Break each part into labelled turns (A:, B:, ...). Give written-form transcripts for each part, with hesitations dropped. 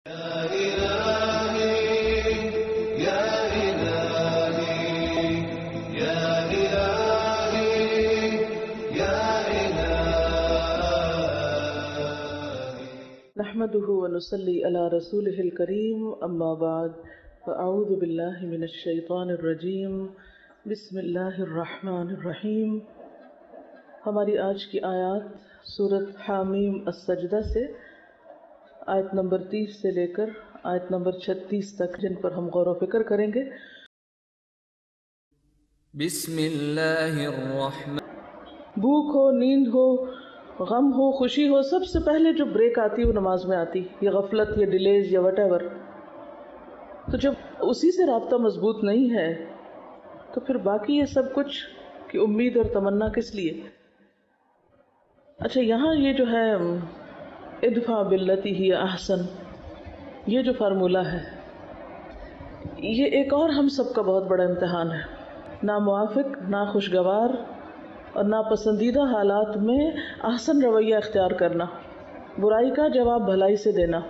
A: نحمده ونصلي على رسوله الكريم اما بعد فاعوذ بالله من الشیطان الرجیم بسم اللہ الرحمن الرحیم۔ ہماری آج کی آیات سورۃ حامیم السجدہ سے آیت نمبر 30 سے لے کر آیت نمبر 36 تک، جن پر ہم غور و فکر کریں گے۔
B: بسم اللہ الرحمن،
A: بھوک ہو، نیند ہو، غم ہو، خوشی ہو، سب سے پہلے جو بریک آتی وہ نماز میں آتی، یا غفلت یا ڈیلیز یا وٹ ایور۔ تو جب اسی سے رابطہ مضبوط نہیں ہے تو پھر باقی یہ سب کچھ کی امید اور تمنا کس لیے؟ اچھا، یہاں یہ جو ہے ادفع باللتی ہی احسن، یہ جو فارمولہ ہے، یہ ایک اور ہم سب کا بہت بڑا امتحان ہے۔ ناموافق، ناخوشگوار اور ناپسندیدہ حالات میں احسن رویہ اختیار کرنا، برائی کا جواب بھلائی سے دینا۔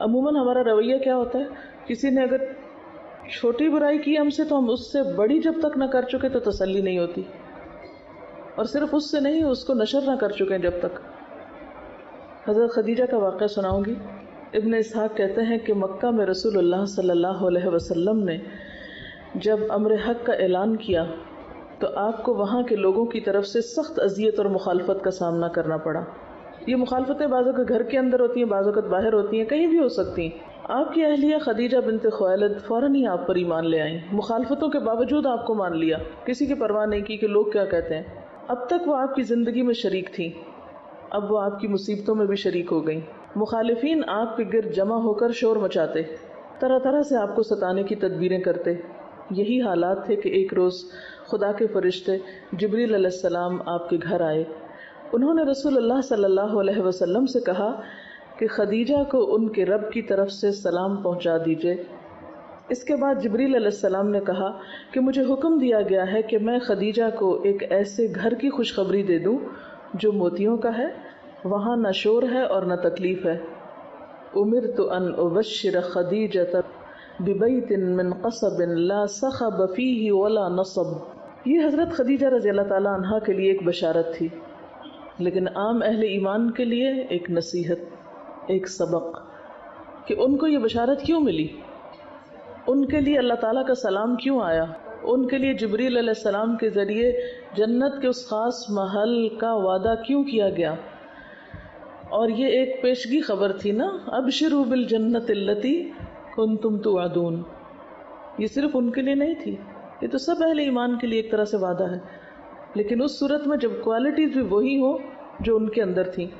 A: عموماً ہمارا رویہ کیا ہوتا ہے؟ کسی نے اگر چھوٹی برائی کی ہم سے تو ہم اس سے بڑی جب تک نہ کر چکے تو تسلی نہیں ہوتی، اور صرف اس سے نہیں، اس کو نشر نہ کر چکے جب تک۔ حضرت خدیجہ کا واقعہ سناؤں گی۔ ابن اسحاق کہتے ہیں کہ مکہ میں رسول اللہ صلی اللہ علیہ وسلم نے جب امر حق کا اعلان کیا تو آپ کو وہاں کے لوگوں کی طرف سے سخت اذیت اور مخالفت کا سامنا کرنا پڑا۔ یہ مخالفتیں بعض اوقات گھر کے اندر ہوتی ہیں، بعض اوقات باہر ہوتی ہیں، کہیں بھی ہو سکتی ہیں۔ آپ کی اہلیہ خدیجہ بنت خویلد فوراً ہی آپ پر ایمان لے آئیں، مخالفتوں کے باوجود آپ کو مان لیا، کسی کی پرواہ نہیں کی کہ لوگ کیا کہتے ہیں۔ اب تک وہ آپ کی زندگی میں شریک تھیں، اب وہ آپ کی مصیبتوں میں بھی شریک ہو گئیں۔ مخالفین آپ کے گرد جمع ہو کر شور مچاتے، طرح طرح سے آپ کو ستانے کی تدبیریں کرتے۔ یہی حالات تھے کہ ایک روز خدا کے فرشتے جبریل علیہ السلام آپ کے گھر آئے۔ انہوں نے رسول اللہ صلی اللہ علیہ وسلم سے کہا کہ خدیجہ کو ان کے رب کی طرف سے سلام پہنچا دیجئے۔ اس کے بعد جبریل علیہ السلام نے کہا کہ مجھے حکم دیا گیا ہے کہ میں خدیجہ کو ایک ایسے گھر کی خوشخبری دے دوں جو موتیوں کا ہے، وہاں نہ شور ہے اور نہ تکلیف ہے۔ امرت ان ابشر خدیجہ ببیت من قصب لا صخب فیہ ولا نصب۔ یہ حضرت خدیجہ رضی اللہ تعالی عنہا کے لیے ایک بشارت تھی، لیکن عام اہل ایمان کے لیے ایک نصیحت، ایک سبق کہ ان کو یہ بشارت کیوں ملی، ان کے لیے اللہ تعالیٰ کا سلام کیوں آیا، ان کے لیے جبریل علیہ السلام کے ذریعے جنت کے اس خاص محل کا وعدہ کیوں کیا گیا۔ اور یہ ایک پیشگی خبر تھی نا، ابشروا بالجنت التی کنتم توعدون۔ یہ صرف ان کے لیے نہیں تھی، یہ تو سب اہل ایمان کے لیے ایک طرح سے وعدہ ہے، لیکن اس صورت میں جب کوالٹیز بھی وہی ہوں جو ان کے اندر تھیں۔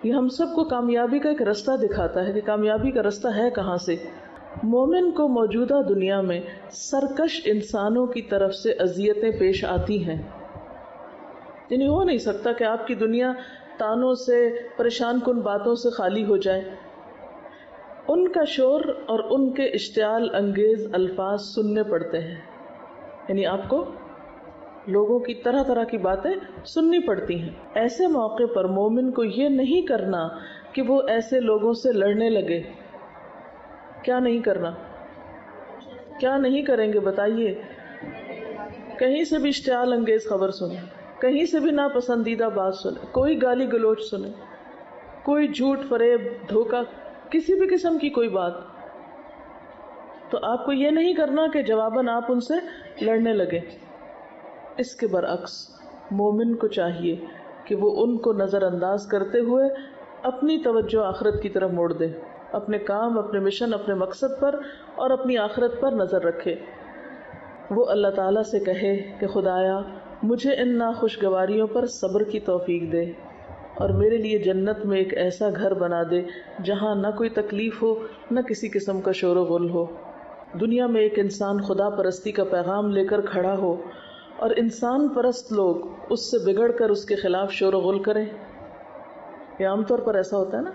A: یہ ہم سب کو کامیابی کا ایک رستہ دکھاتا ہے کہ کامیابی کا رستہ ہے کہاں سے۔ مومن کو موجودہ دنیا میں سرکش انسانوں کی طرف سے اذیتیں پیش آتی ہیں، یعنی ہو نہیں سکتا کہ آپ کی دنیا تانوں سے، پریشان کن باتوں سے خالی ہو جائے۔ ان کا شور اور ان کے اشتعال انگیز الفاظ سننے پڑتے ہیں، یعنی آپ کو لوگوں کی طرح طرح کی باتیں سننی پڑتی ہیں۔ ایسے موقع پر مومن کو یہ نہیں کرنا کہ وہ ایسے لوگوں سے لڑنے لگے۔ کیا نہیں کرنا؟ کیا نہیں کریں گے بتائیے؟ کہیں سے بھی اشتعال انگیز خبر سنیں، کہیں سے بھی ناپسندیدہ بات سنیں، کوئی گالی گلوچ سنیں، کوئی جھوٹ، فریب، دھوکہ، کسی بھی قسم کی کوئی بات، تو آپ کو یہ نہیں کرنا کہ جواباً آپ ان سے لڑنے لگے۔ اس کے برعکس مومن کو چاہیے کہ وہ ان کو نظر انداز کرتے ہوئے اپنی توجہ آخرت کی طرف موڑ دے، اپنے کام، اپنے مشن، اپنے مقصد پر اور اپنی آخرت پر نظر رکھے۔ وہ اللہ تعالیٰ سے کہے کہ خدایا مجھے ان ناخوشگواریوں پر صبر کی توفیق دے، اور میرے لیے جنت میں ایک ایسا گھر بنا دے جہاں نہ کوئی تکلیف ہو، نہ کسی قسم کا شور و غل ہو۔ دنیا میں ایک انسان خدا پرستی کا پیغام لے کر کھڑا ہو اور انسان پرست لوگ اس سے بگڑ کر اس کے خلاف شور و غل کریں، یہ عام طور پر ایسا ہوتا ہے نا۔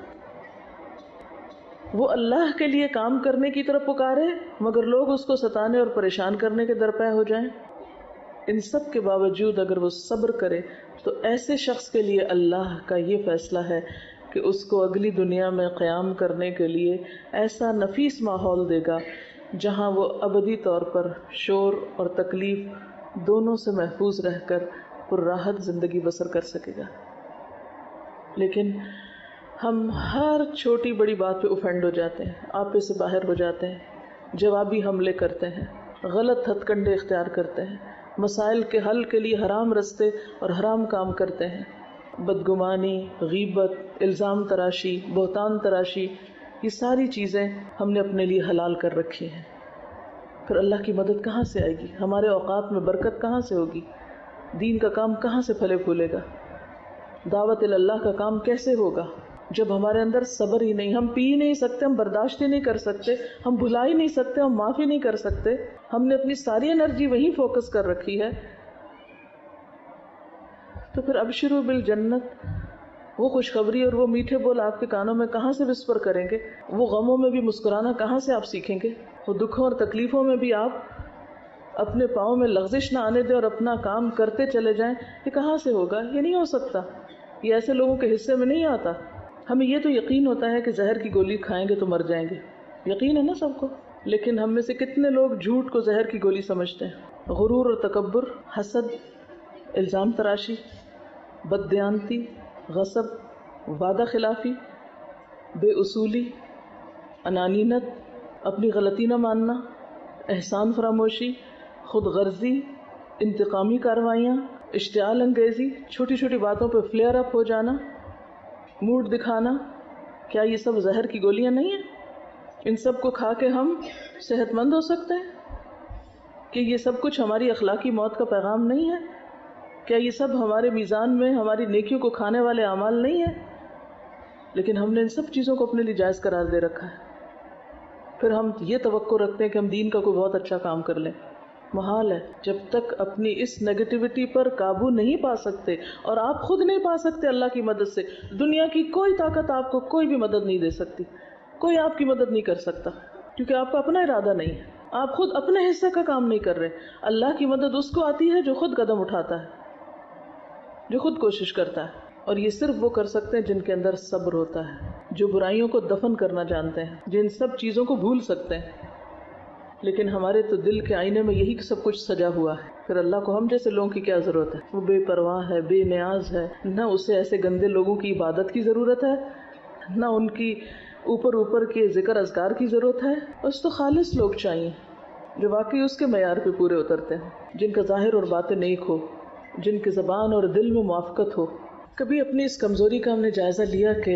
A: وہ اللہ کے لیے کام کرنے کی طرف پکارے مگر لوگ اس کو ستانے اور پریشان کرنے کے درپے ہو جائیں۔ ان سب کے باوجود اگر وہ صبر کرے تو ایسے شخص کے لیے اللہ کا یہ فیصلہ ہے کہ اس کو اگلی دنیا میں قیام کرنے کے لیے ایسا نفیس ماحول دے گا جہاں وہ ابدی طور پر شور اور تکلیف دونوں سے محفوظ رہ کر پر راحت زندگی بسر کر سکے گا۔ لیکن ہم ہر چھوٹی بڑی بات پہ اوفینڈ ہو جاتے ہیں، آپے سے باہر ہو جاتے ہیں، جوابی حملے کرتے ہیں، غلط ہتھ کنڈے اختیار کرتے ہیں، مسائل کے حل کے لیے حرام رستے اور حرام کام کرتے ہیں، بدگمانی، غیبت، الزام تراشی، بہتان تراشی، یہ ساری چیزیں ہم نے اپنے لیے حلال کر رکھی ہیں۔ پھر اللہ کی مدد کہاں سے آئے گی؟ ہمارے اوقات میں برکت کہاں سے ہوگی؟ دین کا کام کہاں سے پھلے پھولے گا؟ دعوت اللہ کا کام کیسے ہوگا جب ہمارے اندر صبر ہی نہیں؟ ہم پی ہی نہیں سکتے، ہم برداشت ہی نہیں کر سکتے، ہم بھلا ہی نہیں سکتے، ہم معافی نہیں کر سکتے، ہم نے اپنی ساری انرجی وہیں فوکس کر رکھی ہے، تو پھر ابشروا بالجنت، وہ خوشخبری اور وہ میٹھے بول آپ کے کانوں میں کہاں سے وسپر کریں گے؟ وہ غموں میں بھی مسکرانا کہاں سے آپ سیکھیں گے؟ وہ دکھوں اور تکلیفوں میں بھی آپ اپنے پاؤں میں لغزش نہ آنے دیں اور اپنا کام کرتے چلے جائیں، یہ کہاں سے ہوگا؟ یہ نہیں ہو سکتا، یہ ایسے لوگوں کے حصے میں نہیں آتا۔ ہمیں یہ تو یقین ہوتا ہے کہ زہر کی گولی کھائیں گے تو مر جائیں گے، یقین ہے نا سب کو، لیکن ہم میں سے کتنے لوگ جھوٹ کو زہر کی گولی سمجھتے ہیں؟ غرور اور تکبر، حسد، الزام تراشی، بددیانتی، غصب، وعدہ خلافی، بے اصولی، انانیت، اپنی غلطی نہ ماننا، احسان فراموشی، خود غرضی، انتقامی کارروائیاں، اشتعال انگیزی، چھوٹی چھوٹی باتوں پہ فلیئر اپ ہو جانا، موڈ دکھانا، کیا یہ سب زہر کی گولیاں نہیں ہیں؟ ان سب کو کھا کے ہم صحت مند ہو سکتے ہیں؟ کہ یہ سب کچھ ہماری اخلاقی موت کا پیغام نہیں ہے؟ کیا یہ سب ہمارے میزان میں ہماری نیکیوں کو کھانے والے اعمال نہیں ہیں؟ لیکن ہم نے ان سب چیزوں کو اپنے لیے جائز قرار دے رکھا ہے۔ پھر ہم یہ توقع رکھتے ہیں کہ ہم دین کا کوئی بہت اچھا کام کر لیں۔ محال ہے، جب تک اپنی اس نیگیٹیوٹی پر قابو نہیں پا سکتے، اور آپ خود نہیں پا سکتے اللہ کی مدد سے، دنیا کی کوئی طاقت آپ کو کوئی بھی مدد نہیں دے سکتی، کوئی آپ کی مدد نہیں کر سکتا، کیونکہ آپ کا اپنا ارادہ نہیں ہے، آپ خود اپنے حصے کا کام نہیں کر رہے۔ اللہ کی مدد اس کو آتی ہے جو خود قدم اٹھاتا ہے، جو خود کوشش کرتا ہے، اور یہ صرف وہ کر سکتے ہیں جن کے اندر صبر ہوتا ہے، جو برائیوں کو دفن کرنا جانتے ہیں، جن سب چیزوں کو بھول سکتے ہیں۔ لیکن ہمارے تو دل کے آئینے میں یہی سب کچھ سجا ہوا ہے، پھر اللہ کو ہم جیسے لوگوں کی کیا ضرورت ہے؟ وہ بے پرواہ ہے، بے نیاز ہے، نہ اسے ایسے گندے لوگوں کی عبادت کی ضرورت ہے، نہ ان کی اوپر کے ذکر اذکار کی ضرورت ہے، اس تو خالص لوگ چاہیے جو واقعی اس کے معیار پہ پورے اترتے ہیں، جن کا ظاہر اور باطن نیک ہو، جن کے زبان اور دل میں موافقت ہو۔ کبھی اپنی اس کمزوری کا ہم نے جائزہ لیا کہ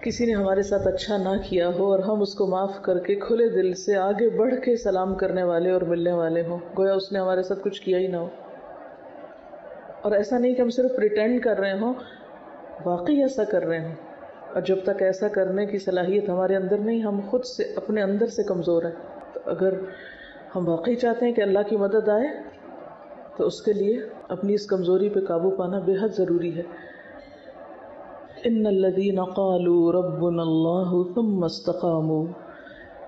A: کسی نے ہمارے ساتھ اچھا نہ کیا ہو اور ہم اس کو معاف کر کے کھلے دل سے آگے بڑھ کے سلام کرنے والے اور ملنے والے ہوں، گویا اس نے ہمارے ساتھ کچھ کیا ہی نہ ہو؟ اور ایسا نہیں کہ ہم صرف پریٹینڈ کر رہے ہوں، واقعی ایسا کر رہے ہوں، اور جب تک ایسا کرنے کی صلاحیت ہمارے اندر نہیں، ہم خود سے اپنے اندر سے کمزور ہیں۔ تو اگر ہم واقعی چاہتے ہیں کہ اللہ کی مدد آئے تو اس کے لیے اپنی اس کمزوری پہ قابو پانا بے حد ضروری ہے۔ ان الذین قالوا ربنا اللہ ثم استقاموا،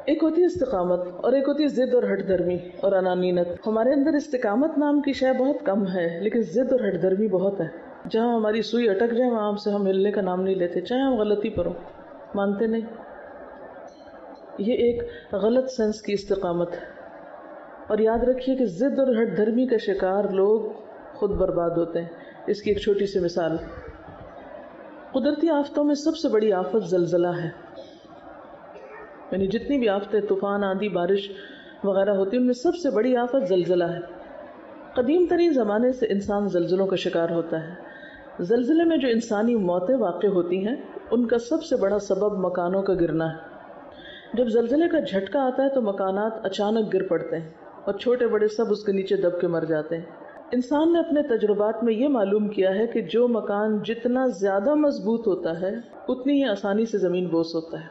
A: ایک ہوتی ہے استقامت اور ایک ہوتی ہے ضد اور ہٹ دھرمی اور انانیت۔ ہمارے اندر استقامت نام کی شے بہت کم ہے، لیکن ضد اور ہٹ دھرمی بہت ہے۔ جہاں ہماری سوئی اٹک جائے وہاں سے ہم ہلنے کا نام نہیں لیتے، چاہے ہم غلطی پر ہوں، مانتے نہیں۔ یہ ایک غلط سینس کی استقامت ہے، اور یاد رکھیے کہ ضد اور ہٹ دھرمی کا شکار لوگ خود برباد ہوتے ہیں۔ اس کی ایک چھوٹی سی مثال، قدرتی آفتوں میں سب سے بڑی آفت زلزلہ ہے، یعنی جتنی بھی آفتیں، طوفان، آندھی، بارش وغیرہ ہوتی ہیں، ان میں سب سے بڑی آفت زلزلہ ہے۔ قدیم ترین زمانے سے انسان زلزلوں کا شکار ہوتا ہے۔ زلزلے میں جو انسانی موتیں واقع ہوتی ہیں ان کا سب سے بڑا سبب مکانوں کا گرنا ہے۔ جب زلزلے کا جھٹکا آتا ہے تو مکانات اچانک گر پڑتے ہیں اور چھوٹے بڑے سب اس کے نیچے دب کے مر جاتے ہیں۔ انسان نے اپنے تجربات میں یہ معلوم کیا ہے کہ جو مکان جتنا زیادہ مضبوط ہوتا ہے اتنی ہی آسانی سے زمین بوس ہوتا ہے،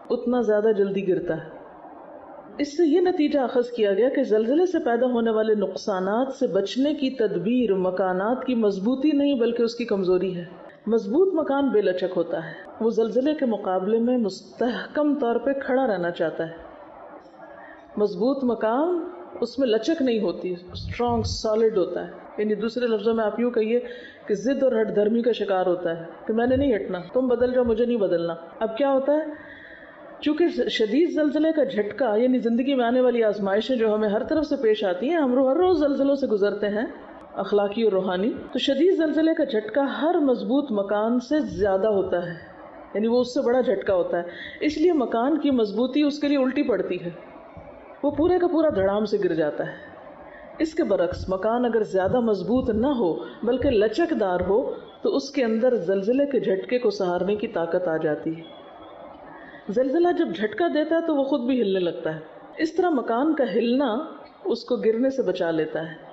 A: اتنا زیادہ جلدی گرتا ہے۔ اس سے یہ نتیجہ اخذ کیا گیا کہ زلزلے سے پیدا ہونے والے نقصانات سے بچنے کی تدبیر مکانات کی مضبوطی نہیں بلکہ اس کی کمزوری ہے۔ مضبوط مکان بے لچک ہوتا ہے، وہ زلزلے کے مقابلے میں مستحکم طور پہ کھڑا رہنا چاہتا ہے۔ مضبوط مکان اس میں لچک نہیں ہوتی، اسٹرانگ سالڈ ہوتا ہے. یعنی دوسرے لفظوں میں آپ یوں کہیے کہ ضد اور ہٹ دھرمی کا شکار ہوتا ہے کہ میں نے نہیں ہٹنا، تم بدل جاؤ مجھے نہیں بدلنا. اب کیا ہوتا ہے، چونکہ شدید زلزلے کا جھٹکا یعنی زندگی میں آنے والی آزمائشیں جو ہمیں ہر طرف سے پیش آتی ہیں، ہم ہر روز زلزلوں سے گزرتے ہیں اخلاقی اور روحانی. تو شدید زلزلے کا جھٹکا ہر مضبوط مکان سے زیادہ ہوتا ہے، یعنی وہ اس سے بڑا جھٹکا ہوتا ہے. اس لیے مکان کی مضبوطی اس کے لیے الٹی پڑتی ہے، وہ پورے کا پورا دھڑام سے گر جاتا ہے. اس کے برعکس مکان اگر زیادہ مضبوط نہ ہو بلکہ لچک دار ہو تو اس کے اندر زلزلے کے جھٹکے کو سہارنے کی طاقت آ جاتی ہے. زلزلہ جب جھٹکا دیتا ہے تو وہ خود بھی ہلنے لگتا ہے. اس طرح مکان کا ہلنا اس کو گرنے سے بچا لیتا ہے.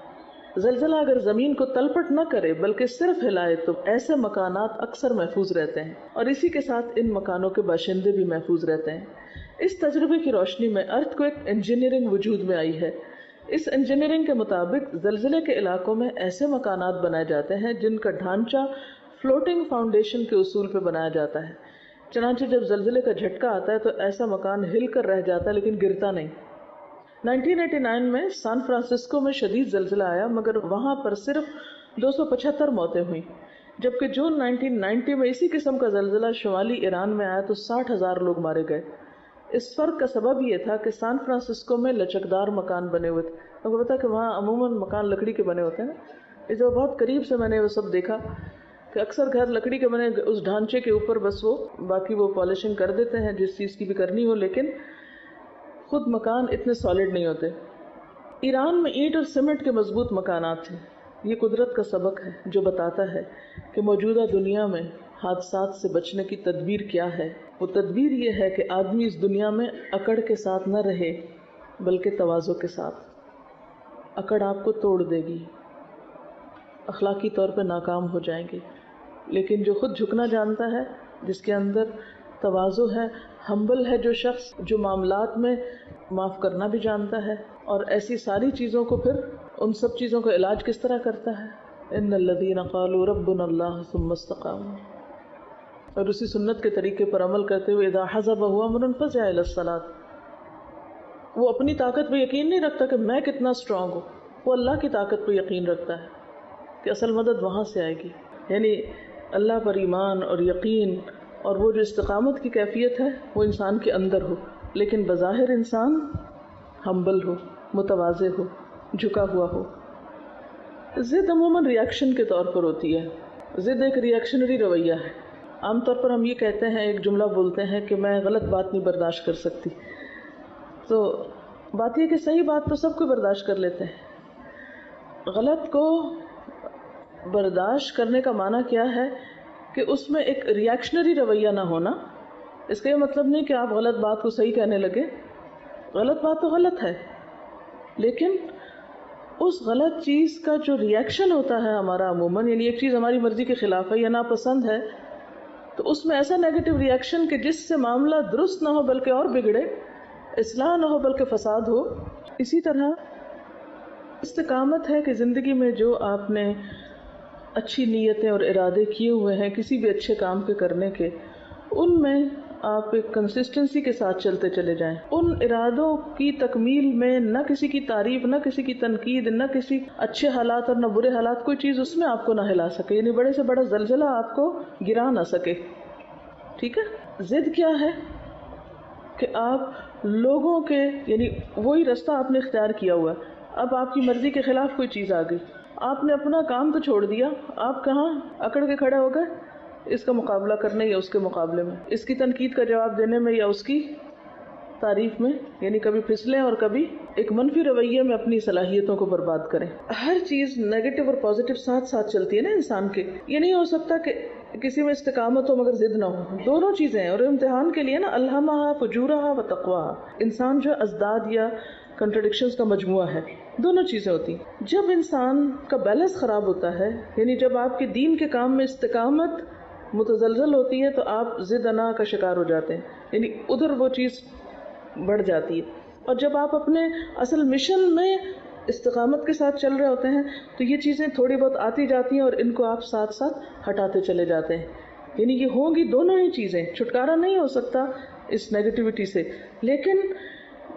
A: زلزلہ اگر زمین کو تلپٹ نہ کرے بلکہ صرف ہلائے تو ایسے مکانات اکثر محفوظ رہتے ہیں، اور اسی کے ساتھ ان مکانوں کے باشندے بھی محفوظ رہتے ہیں. اس تجربے کی روشنی میں ارتھ کوئک انجینئرنگ وجود میں آئی ہے. اس انجینئرنگ کے مطابق زلزلے کے علاقوں میں ایسے مکانات بنائے جاتے ہیں جن کا ڈھانچہ فلوٹنگ فاؤنڈیشن کے اصول پہ بنایا جاتا ہے. چنانچہ جب زلزلے کا جھٹکا آتا ہے تو ایسا مکان ہل کر رہ جاتا ہے لیکن گرتا نہیں. 1989 میں سان فرانسسکو میں شدید زلزلہ آیا مگر وہاں پر صرف 275 موتیں ہوئیں، جبکہ جون 1990 میں اسی قسم کا زلزلہ شمالی ایران میں آیا تو 60,000 لوگ مارے گئے. اس فرق کا سبب یہ تھا کہ سان فرانسسکو میں لچکدار مکان بنے ہوئے تھے. آپ کو پتا کہ وہاں عموماً مکان لکڑی کے بنے ہوتے ہیں. اس جو بہت قریب سے میں نے وہ سب دیکھا کہ اکثر گھر لکڑی کے بنے، اس ڈھانچے کے اوپر بس وہ باقی وہ پالشنگ کر دیتے ہیں جس چیز کی بھی کرنی ہو، لیکن خود مکان اتنے سالڈ نہیں ہوتے. ایران میں اینٹ اور سیمنٹ کے مضبوط مکانات تھے. یہ قدرت کا سبق ہے جو بتاتا ہے کہ موجودہ دنیا میں حادثات سے بچنے کی تدبیر کیا ہے. وہ تدبیر یہ ہے کہ آدمی اس دنیا میں اکڑ کے ساتھ نہ رہے بلکہ تواضع کے ساتھ. اکڑ آپ کو توڑ دے گی، اخلاقی طور پہ ناکام ہو جائیں گے، لیکن جو خود جھکنا جانتا ہے، جس کے اندر تواضع ہے، ہمبل ہے، جو شخص جو معاملات میں معاف کرنا بھی جانتا ہے اور ایسی ساری چیزوں کو پھر ان سب چیزوں کا علاج کس طرح کرتا ہے، ان الذین قالوا ربنا اللہ ثم استقاموا، اور اسی سنت کے طریقے پر عمل کرتے ہوئے اذا حزبہ امر فزع الی الصلاۃ. وہ اپنی طاقت پہ یقین نہیں رکھتا کہ میں کتنا اسٹرانگ ہوں، وہ اللہ کی طاقت پہ یقین رکھتا ہے کہ اصل مدد وہاں سے آئے گی. یعنی اللہ پر ایمان اور یقین اور وہ جو استقامت کی کیفیت ہے وہ انسان کے اندر ہو، لیکن بظاہر انسان ہمبل ہو، متواضع ہو، جھکا ہوا ہو. ضد عموماً ریاکشن کے طور پر ہوتی ہے. ضد ایک ریاکشنری رویہ ہے. عام طور پر ہم یہ کہتے ہیں، ایک جملہ بولتے ہیں کہ میں غلط بات نہیں برداشت کر سکتی. تو بات یہ کہ صحیح بات تو سب کو برداشت کر لیتے ہیں. غلط کو برداشت کرنے کا معنی کیا ہے کہ اس میں ایک ریاکشنری رویہ نہ ہونا. اس کا یہ مطلب نہیں کہ آپ غلط بات کو صحیح کہنے لگے. غلط بات تو غلط ہے، لیکن اس غلط چیز کا جو ریاکشن ہوتا ہے ہمارا عموماً، یعنی ایک چیز ہماری مرضی کے خلاف ہے یا ناپسند ہے تو اس میں ایسا نیگیٹو ریاکشن کہ جس سے معاملہ درست نہ ہو بلکہ اور بگڑے، اصلاح نہ ہو بلکہ فساد ہو. اسی طرح استقامت ہے کہ زندگی میں جو آپ نے اچھی نیتیں اور ارادے کیے ہوئے ہیں کسی بھی اچھے کام کے کرنے کے، ان میں آپ ایک کنسسٹنسی کے ساتھ چلتے چلے جائیں. ان ارادوں کی تکمیل میں نہ کسی کی تعریف، نہ کسی کی تنقید، نہ کسی اچھے حالات اور نہ برے حالات، کوئی چیز اس میں آپ کو نہ ہلا سکے. یعنی بڑے سے بڑا زلزلہ آپ کو گرا نہ سکے. ٹھیک ہے. ضد کیا ہے کہ آپ لوگوں کے، یعنی وہی رستہ آپ نے اختیار کیا ہوا ہے، اب آپ کی مرضی کے خلاف کوئی چیز آ گئی، آپ نے اپنا کام تو چھوڑ دیا، آپ کہاں اکڑ کے کھڑے ہو گئے اس کا مقابلہ کرنے یا اس کے مقابلے میں، اس کی تنقید کا جواب دینے میں یا اس کی تعریف میں. یعنی کبھی پھسلیں اور کبھی ایک منفی رویے میں اپنی صلاحیتوں کو برباد کریں. ہر چیز نیگیٹو اور پازیٹیو ساتھ ساتھ چلتی ہے نا انسان کے. یہ نہیں ہو سکتا کہ کسی میں استقامت ہو مگر ضد نہ ہو. دونوں چیزیں ہیں. اور امتحان کے لیے نا الہمہا فجورہا و تقواہا، انسان جو ازداد یا کنٹرڈکشنز کا مجموعہ ہے، دونوں چیزیں ہوتی ہیں. جب انسان کا بیلنس خراب ہوتا ہے، یعنی جب آپ کے دین کے کام میں استقامت متزلزل ہوتی ہے تو آپ ضد انا کا شکار ہو جاتے ہیں، یعنی ادھر وہ چیز بڑھ جاتی ہے. اور جب آپ اپنے اصل مشن میں استقامت کے ساتھ چل رہے ہوتے ہیں تو یہ چیزیں تھوڑی بہت آتی جاتی ہیں اور ان کو آپ ساتھ ساتھ ہٹاتے چلے جاتے ہیں. یعنی یہ ہوں گی دونوں ہی چیزیں، چھٹکارا نہیں ہو سکتا اس نیگیٹیوٹی سے. لیکن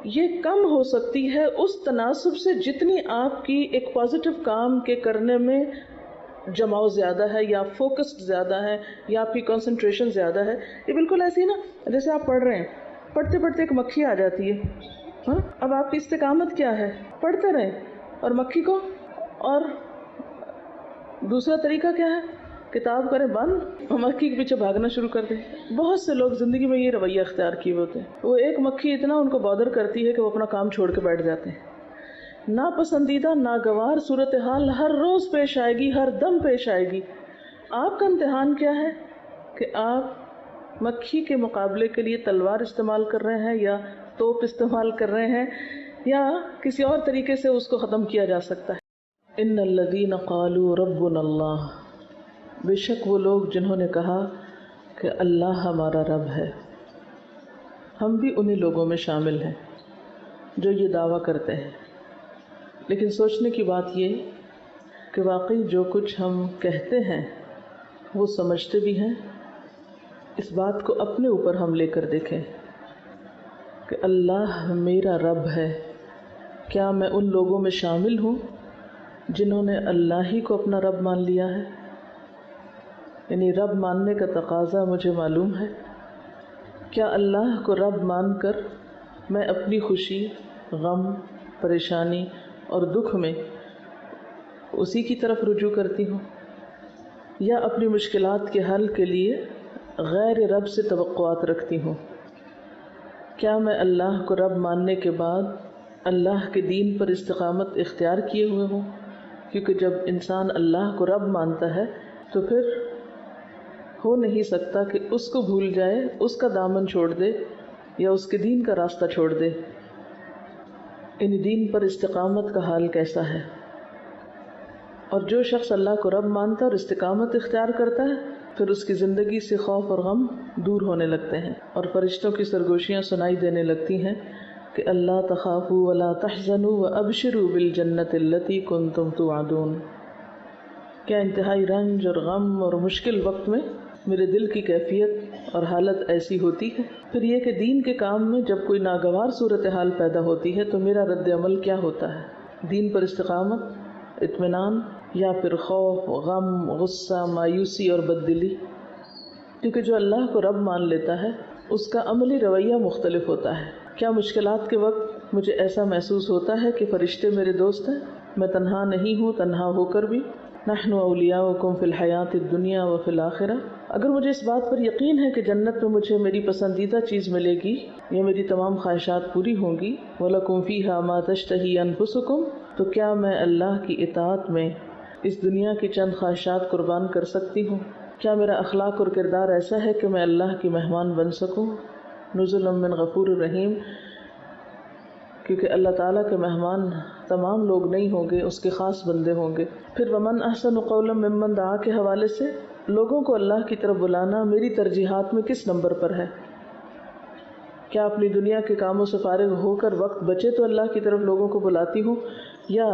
A: یہ کم ہو سکتی ہے اس تناسب سے جتنی آپ کی ایک پازیٹیو کام کے کرنے میں جماؤ زیادہ ہے یا فوکسڈ زیادہ ہے یا آپ کی کنسنٹریشن زیادہ ہے. یہ بالکل ایسی ہے نا جیسے آپ پڑھ رہے ہیں, پڑھتے پڑھتے ایک مکھی آ جاتی ہے. ہاں, اب آپ کی استقامت کیا ہے؟ پڑھتے رہیں. اور مکھی کو, اور دوسرا طریقہ کیا ہے؟ کتاب کریں بند اور مکھی کے پیچھے بھاگنا شروع کر دیں. بہت سے لوگ زندگی میں یہ رویہ اختیار کیے ہوتے ہیں. وہ ایک مکھی اتنا ان کو بادر کرتی ہے کہ وہ اپنا کام چھوڑ کے بیٹھ جاتے ہیں. ناپسندیدہ ناگوار صورتحال ہر روز پیش آئے گی, ہر دم پیش آئے گی. آپ کا امتحان کیا ہے کہ آپ مکھی کے مقابلے کے لیے تلوار استعمال کر رہے ہیں یا توپ استعمال کر رہے ہیں یا کسی اور طریقے سے اس کو ختم کیا جا سکتا ہے. ان الذین قالوا ربنا اللہ, بے شک وہ لوگ جنہوں نے کہا کہ اللہ ہمارا رب ہے. ہم بھی انہی لوگوں میں شامل ہیں جو یہ دعویٰ کرتے ہیں. لیکن سوچنے کی بات یہ کہ واقعی جو کچھ ہم کہتے ہیں وہ سمجھتے بھی ہیں. اس بات کو اپنے اوپر ہم لے کر دیکھیں کہ اللہ میرا رب ہے. کیا میں ان لوگوں میں شامل ہوں جنہوں نے اللہ ہی کو اپنا رب مان لیا ہے؟ یعنی رب ماننے کا تقاضا مجھے معلوم ہے. کیا اللہ کو رب مان کر میں اپنی خوشی, غم, پریشانی اور دکھ میں اسی کی طرف رجوع کرتی ہوں, یا اپنی مشکلات کے حل کے لیے غیر رب سے توقعات رکھتی ہوں؟ کیا میں اللہ کو رب ماننے کے بعد اللہ کے دین پر استقامت اختیار کیے ہوئے ہوں؟ کیونکہ جب انسان اللہ کو رب مانتا ہے تو پھر ہو نہیں سکتا کہ اس کو بھول جائے, اس کا دامن چھوڑ دے یا اس کے دین کا راستہ چھوڑ دے. ان دین پر استقامت کا حال کیسا ہے؟ اور جو شخص اللہ کو رب مانتا اور استقامت اختیار کرتا ہے پھر اس کی زندگی سے خوف اور غم دور ہونے لگتے ہیں اور فرشتوں کی سرگوشیاں سنائی دینے لگتی ہیں کہ اللہ تخافوا ولا تحزنوا وابشروا بالجنۃ التي کنتم توعدون. کیا انتہائی رنج اور غم اور مشکل وقت میں میرے دل کی کیفیت اور حالت ایسی ہوتی ہے. پھر یہ کہ دین کے کام میں جب کوئی ناگوار صورتحال پیدا ہوتی ہے تو میرا رد عمل کیا ہوتا ہے؟ دین پر استقامت, اطمینان, یا پھر خوف, غم, غصہ, مایوسی اور بددلی؟ کیونکہ جو اللہ کو رب مان لیتا ہے اس کا عملی رویہ مختلف ہوتا ہے. کیا مشکلات کے وقت مجھے ایسا محسوس ہوتا ہے کہ فرشتے میرے دوست ہیں, میں تنہا نہیں ہوں, تنہا ہو کر بھی نحن اولیاؤکم فی الحیات الدنیا وفی الآخرہ؟ اگر مجھے اس بات پر یقین ہے کہ جنت میں مجھے میری پسندیدہ چیز ملے گی یا میری تمام خواہشات پوری ہوں گی, وَلَكُمْ فِيهَا مَا تَشْتَهِي أَنفُسُكُمْ, تو کیا میں اللہ کی اطاعت میں اس دنیا کی چند خواہشات قربان کر سکتی ہوں؟ کیا میرا اخلاق اور کردار ایسا ہے کہ میں اللہ کی مہمان بن سکوں؟ نزلا من غفور الرحیم, کیونکہ اللہ تعالیٰ کے مہمان تمام لوگ نہیں ہوں گے, اس کے خاص بندے ہوں گے. پھر ومن احسن قولا ممن دعا کے حوالے سے لوگوں کو اللہ کی طرف بلانا میری ترجیحات میں کس نمبر پر ہے؟ کیا اپنی دنیا کے کاموں سے فارغ ہو کر وقت بچے تو اللہ کی طرف لوگوں کو بلاتی ہوں, یا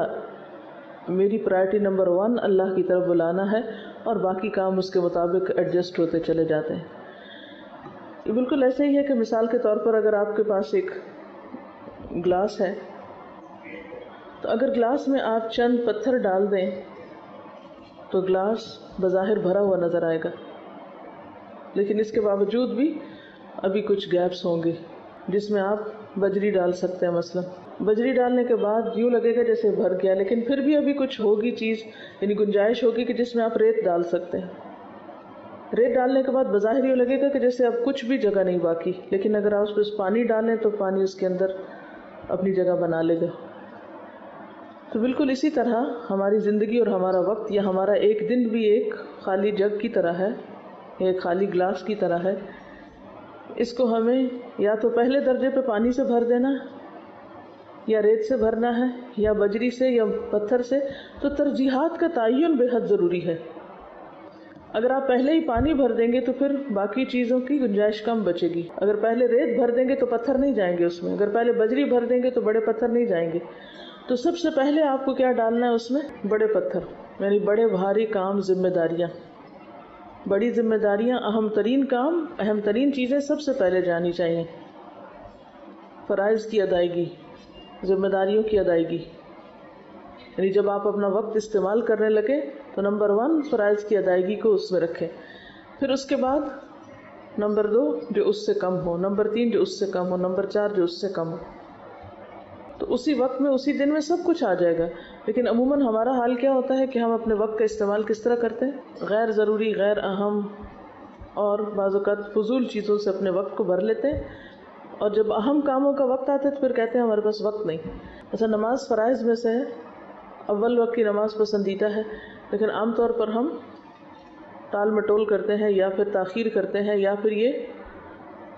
A: میری پرائرٹی نمبر 1 اللہ کی طرف بلانا ہے اور باقی کام اس کے مطابق ایڈجسٹ ہوتے چلے جاتے ہیں؟ یہ بالکل ایسے ہی ہے کہ مثال کے طور پر اگر آپ کے پاس ایک گلاس ہے تو اگر گلاس میں آپ چند پتھر ڈال دیں تو گلاس بظاہر بھرا ہوا نظر آئے گا, لیکن اس کے باوجود بھی ابھی کچھ گیپس ہوں گے جس میں آپ بجری ڈال سکتے ہیں. مثلا بجری ڈالنے کے بعد یوں لگے گا جیسے بھر گیا, لیکن پھر بھی ابھی کچھ ہوگی چیز, یعنی گنجائش ہوگی کہ جس میں آپ ریت ڈال سکتے ہیں. ریت ڈالنے کے بعد بظاہر یوں لگے گا کہ جیسے اب کچھ بھی جگہ نہیں باقی, لیکن اگر آپ اس پہ پانی ڈالیں تو پانی اس کے اندر اپنی جگہ بنا لے گا. تو بالکل اسی طرح ہماری زندگی اور ہمارا وقت یا ہمارا ایک دن بھی ایک خالی جگ کی طرح ہے, ایک خالی گلاس کی طرح ہے. اس کو ہمیں یا تو پہلے درجے پہ پانی سے بھر دینا یا ریت سے بھرنا ہے یا بجری سے یا پتھر سے. تو ترجیحات کا تعین بے حد ضروری ہے. اگر آپ پہلے ہی پانی بھر دیں گے تو پھر باقی چیزوں کی گنجائش کم بچے گی. اگر پہلے ریت بھر دیں گے تو پتھر نہیں جائیں گے اس میں, اگر پہلے بجری بھر دیں گے تو بڑے پتھر نہیں جائیں گے. تو سب سے پہلے آپ کو کیا ڈالنا ہے اس میں؟ بڑے پتھر, یعنی بڑے بھاری کام, ذمہ داریاں. بڑی ذمہ داریاں, اہم ترین کام, اہم ترین چیزیں سب سے پہلے جانی چاہیے. فرائض کی ادائیگی، ذمہ داریوں کی ادائیگی، یعنی جب آپ اپنا وقت استعمال کرنے لگے تو نمبر 1 فرائض کی ادائیگی کو اس میں رکھیں، پھر اس کے بعد نمبر 2 جو اس سے کم ہو، نمبر 3 جو اس سے کم ہو، نمبر 4 جو اس سے کم ہو، تو اسی وقت میں اسی دن میں سب کچھ آ جائے گا۔ لیکن عموماً ہمارا حال کیا ہوتا ہے کہ ہم اپنے وقت کا استعمال کس طرح کرتے ہیں؟ غیر ضروری، غیر اہم اور بعض اوقات فضول چیزوں سے اپنے وقت کو بھر لیتے ہیں، اور جب اہم کاموں کا وقت آتا ہے تو پھر کہتے ہیں ہمارے پاس وقت نہیں۔ ایسا نماز فرائض میں سے ہے، اول وقت کی نماز پسندیدہ ہے، لیکن عام طور پر ہم ٹال مٹول کرتے ہیں یا پھر تاخیر کرتے ہیں، یا پھر یہ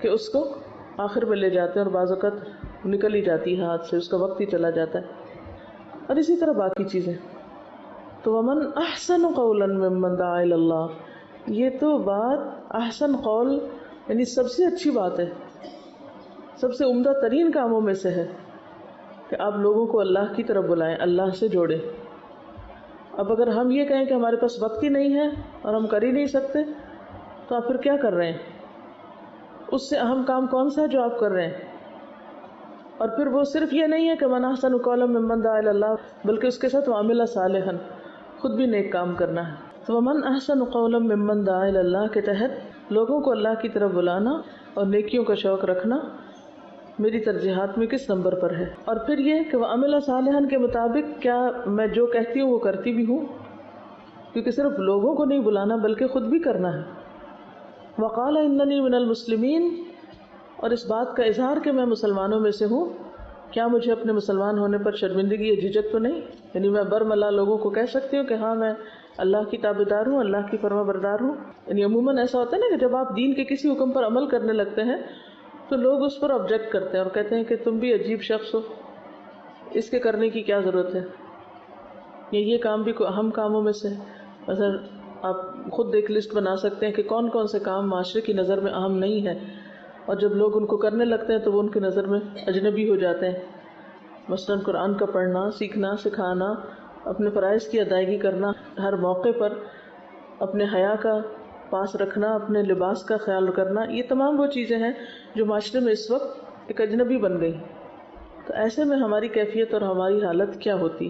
A: کہ اس کو آخر میں لے جاتے ہیں اور بعض اوقات نکل ہی جاتی ہے ہاتھ سے، اس کا وقت ہی چلا جاتا ہے، اور اسی طرح باقی چیزیں۔ تو ومن احسن قولا ممن دعا الی اللہ، یہ تو بات احسن قول یعنی سب سے اچھی بات ہے، سب سے عمدہ ترین کاموں میں سے ہے کہ آپ لوگوں کو اللہ کی طرف بلائیں، اللہ سے جوڑیں۔ اب اگر ہم یہ کہیں کہ ہمارے پاس وقت ہی نہیں ہے اور ہم کر ہی نہیں سکتے، تو آپ پھر کیا کر رہے ہیں؟ اس سے اہم کام کون سا ہے جو آپ کر رہے ہیں؟ اور پھر وہ صرف یہ نہیں ہے کہ من احسن قولا ممن دعا الی اللہ، بلکہ اس کے ساتھ وعمل صالحا، خود بھی نیک کام کرنا ہے۔ تو ومن احسن قولا ممن دعا الی اللہ کے تحت لوگوں کو اللہ کی طرف بلانا اور نیکیوں کا شوق رکھنا میری ترجیحات میں کس نمبر پر ہے؟ اور پھر یہ کہ وعمل صالحا کے مطابق کیا میں جو کہتی ہوں وہ کرتی بھی ہوں؟ کیونکہ صرف لوگوں کو نہیں بلانا بلکہ خود بھی کرنا ہے۔ وقال اننی من المسلمین، اور اس بات کا اظہار کہ میں مسلمانوں میں سے ہوں، کیا مجھے اپنے مسلمان ہونے پر شرمندگی یا جھجک تو نہیں؟ یعنی میں برملا لوگوں کو کہہ سکتی ہوں کہ ہاں میں اللہ کی تابعدار ہوں، اللہ کی فرما بردار ہوں۔ یعنی عموماً ایسا ہوتا ہے نا کہ جب آپ دین کے کسی حکم پر عمل کرنے لگتے ہیں تو لوگ اس پر آبجیکٹ کرتے ہیں اور کہتے ہیں کہ تم بھی عجیب شخص ہو، اس کے کرنے کی کیا ضرورت ہے، یہ کام بھی اہم کاموں میں سے ہے۔ مثلا آپ خود ایک لسٹ بنا سکتے ہیں کہ کون کون سے کام معاشرے کی نظر میں اہم نہیں ہے، اور جب لوگ ان کو کرنے لگتے ہیں تو وہ ان کی نظر میں اجنبی ہو جاتے ہیں۔ مثلا قرآن کا پڑھنا، سیکھنا، سکھانا، اپنے فرائض کی ادائیگی کرنا، ہر موقع پر اپنے حیا کا پاس رکھنا، اپنے لباس کا خیال کرنا، یہ تمام وہ چیزیں ہیں جو معاشرے میں اس وقت ایک اجنبی بن گئی۔ تو ایسے میں ہماری کیفیت اور ہماری حالت کیا ہوتی؟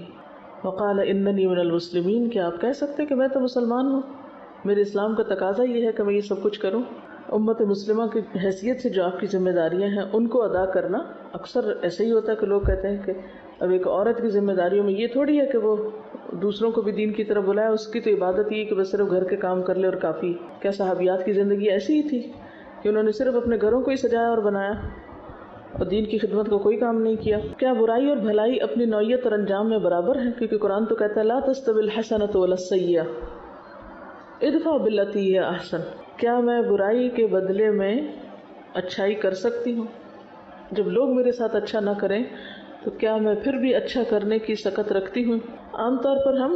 A: وقال اننی من المسلمین، کیا آپ کہہ سکتے ہیں کہ میں تو مسلمان ہوں، میرے اسلام کا تقاضا یہ ہے کہ میں یہ سب کچھ کروں؟ امت مسلمہ کی حیثیت سے جو آپ کی ذمہ داریاں ہیں ان کو ادا کرنا، اکثر ایسے ہی ہوتا ہے کہ لوگ کہتے ہیں کہ اب ایک عورت کی ذمہ داریوں میں یہ تھوڑی ہے کہ وہ دوسروں کو بھی دین کی طرف بلائے، اس کی تو عبادت یہ کہ بس صرف گھر کے کام کر لے اور کافی۔ کیا صحابیات کی زندگی ایسی ہی تھی کہ انہوں نے صرف اپنے گھروں کو ہی سجایا اور بنایا اور دین کی خدمت کو کوئی کام نہیں کیا؟ کیا برائی اور بھلائی اپنی نوعیت اور انجام میں برابر ہیں؟ کیونکہ قرآن تو کہتا ہے لا تستوی الحسنۃ ولا السیئۃ ادفع بالتی ہی احسن۔ کیا میں برائی کے بدلے میں اچھائی کر سکتی ہوں؟ جب لوگ میرے ساتھ اچھا نہ کریں تو کیا میں پھر بھی اچھا کرنے کی سخت رکھتی ہوں؟ عام طور پر ہم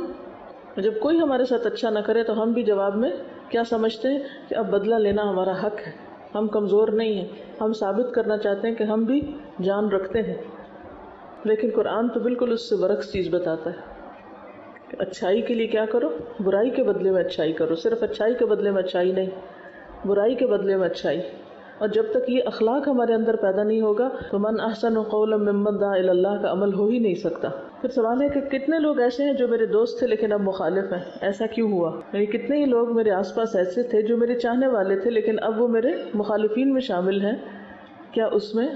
A: جب کوئی ہمارے ساتھ اچھا نہ کرے تو ہم بھی جواب میں کیا سمجھتے ہیں کہ اب بدلہ لینا ہمارا حق ہے، ہم کمزور نہیں ہیں، ہم ثابت کرنا چاہتے ہیں کہ ہم بھی جان رکھتے ہیں۔ لیکن قرآن تو بالکل اس سے برعکس چیز بتاتا ہے کہ اچھائی کے لیے کیا کرو؟ برائی کے بدلے میں اچھائی کرو، صرف اچھائی کے بدلے میں اچھائی نہیں، برائی کے بدلے میں اچھائی۔ اور جب تک یہ اخلاق ہمارے اندر پیدا نہیں ہوگا تو من احسن قولا ممن دعا الی اللہ کا عمل ہو ہی نہیں سکتا۔ پھر سوال ہے کہ کتنے لوگ ایسے ہیں جو میرے دوست تھے لیکن اب مخالف ہیں؟ ایسا کیوں ہوا؟ یعنی کتنے ہی لوگ میرے آس پاس ایسے تھے جو میرے چاہنے والے تھے لیکن اب وہ میرے مخالفین میں شامل ہیں، کیا اس میں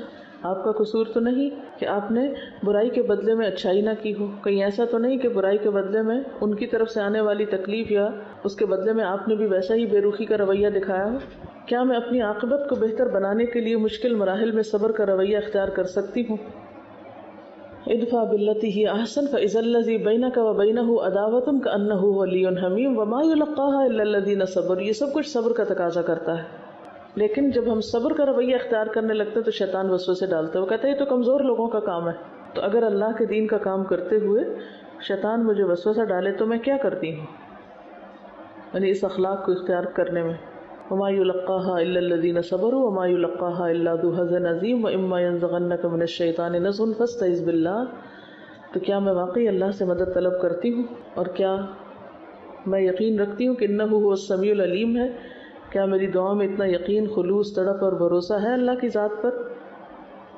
A: آپ کا قصور تو نہیں کہ آپ نے برائی کے بدلے میں اچھائی نہ کی ہو؟ کہیں ایسا تو نہیں کہ برائی کے بدلے میں ان کی طرف سے آنے والی تکلیف یا اس کے بدلے میں آپ نے بھی ویسا ہی بے رخی کا رویہ دکھایا ہو؟ کیا میں اپنی عاقبت کو بہتر بنانے کے لیے مشکل مراحل میں صبر کا رویہ اختیار کر سکتی ہوں؟ ادفع بالتی ہی احسن فاذا الذی بینک وبینہ عداوۃ کانہ ولی حمیم وما یلقاها الا الذین صبروا۔ یہ سب کچھ صبر کا تقاضا کرتا ہے، لیکن جب ہم صبر کا رویہ اختیار کرنے لگتے ہیں تو شیطان وسوسے ڈالتا ہے، وہ کہتا ہے یہ تو کمزور لوگوں کا کام ہے۔ تو اگر اللہ کے دین کا کام کرتے ہوئے شیطان مجھے وسوسہ ڈالے تو میں کیا کرتی ہوں؟ یعنی اس اخلاق کو اختیار کرنے میں وما یلقاها الا الذین صبروا وما یلقاها الا ذو حظ عظیم واما ينزغنک من الشیطان نزغ فاستعذ باللہ۔ تو کیا میں واقعی اللہ سے مدد طلب کرتی ہوں، اور کیا میں یقین رکھتی ہوں کہ انہ هو السمیع العلیم ہے؟ کیا میری دعا میں اتنا یقین، خلوص، تڑپ اور بھروسہ ہے اللہ کی ذات پر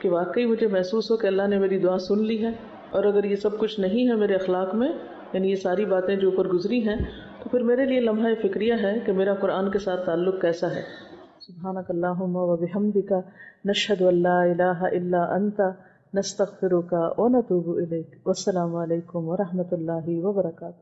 A: کہ واقعی مجھے محسوس ہو کہ اللہ نے میری دعا سن لی ہے، اور اگر یہ سب کچھ نہیں ہے میرے اخلاق میں، یعنی یہ ساری باتیں جو اوپر گزری ہیں، تو پھر میرے لیے لمحہ فکریہ ہے کہ میرا قرآن کے ساتھ تعلق کیسا ہے۔ سبحانک اللہم و بحمدک، نشہد ان لا الہ الا انت، نستغفرک و نتوب الیک۔ والسلام علیکم ورحمۃ اللہ وبرکاتہ۔